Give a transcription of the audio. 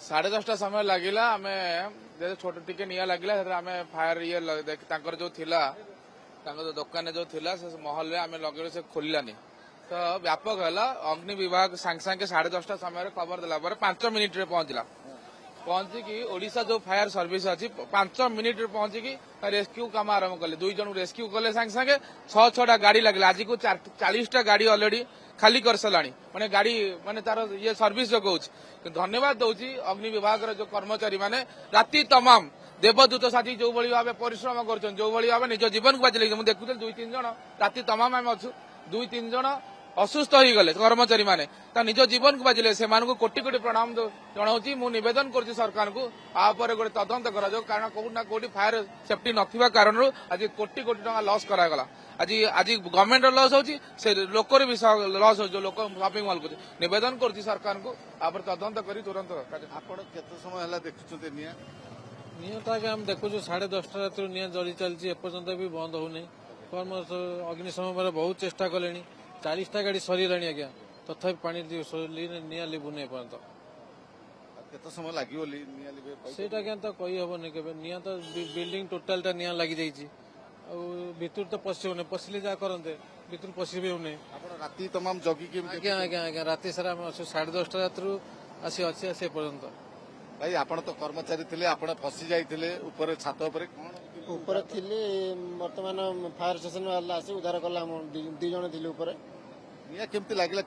10:30 समय लगिला आमे छोट टिके निया लगिला आमे फायर ये तांकर जो थिला तांकर जो दुकान जो थिला से महल रे आमे लगेले से खोलिलानी तो व्यापक है अग्नि विभाग सांगे सांगे 10:30 समय खबर देला 5 मिनिट रे पहुंचिकी ओडिशा जो फायर सर्विस अच्छी 5 मिनिट रे पहुंचिकी रेस्क्यू काम आरंभ कले 2 जन रेस्क्यू कले सांगे सांगे 6-6टा गाड़ी लगे आज को 40टा गाड़ी ऑलरेडी खाली कर साराणी माने गाड़ी माने तार ये सर्विस जो कहूँ धन्यवाद दौची अग्नि विभाग जो कर्मचारी माने राति तमाम देवदूत साथी जो भाई भाव परिश्रम कर जो भाई भाव निज जीवन को बाजी मुझे देखुଥିଲି 2-3 जन राति तमाम आम अच्छु 2-3 जन असुस्थ हो गले कर्मचारी माने निज जीवन को बाजिले से कोटि कोटि प्रणाम जनाऊँ मु निवेदन कर सरकार को आपर गोटे तदंत करा कारण कौटना कौटी फायर सेफ्टी नथिबा कारण आज कोटि कोटि टका लॉस करागला आज आज गवर्नमेंट लॉस होची से लोकर भी लॉस हो लोक शॉपिंग मॉल को निवेदन कर सरकार को आपर तदंत करी तुरंत आपण केते समय हला देखुछते निया नियंता के हम देखु 10:30 रात निया जली चलती एपर्यंत भी बंद होने कर्म अग्निशम बहुत चेष्टा कले 40टा गाड़ी सरीला आज्ञा तथा पानी निया लिभुने पर्यंत केते समय लागियो निया लिबे सेटा के तो कही हबनी केबे निया तो बिल्डिंग टोटल टा निया लागि जाईची आ भितर तो पसिउने पसिले जा करनते भितर पसिबे होने आपण राति तमाम जगी के आज्ञा आज्ञा आज्ञा राति सारा हम 10:30 रात रु आसी अच्छे से पर्यंत भाई आपण तो कर्मचारी थिले आपण फसी जाइथिले ऊपर छात ऊपर कोन ऊपर थिले वर्तमान फायर स्टेशन वाला आसी उद्धार कला 2 जण थिले ऊपर निया केमती लागिला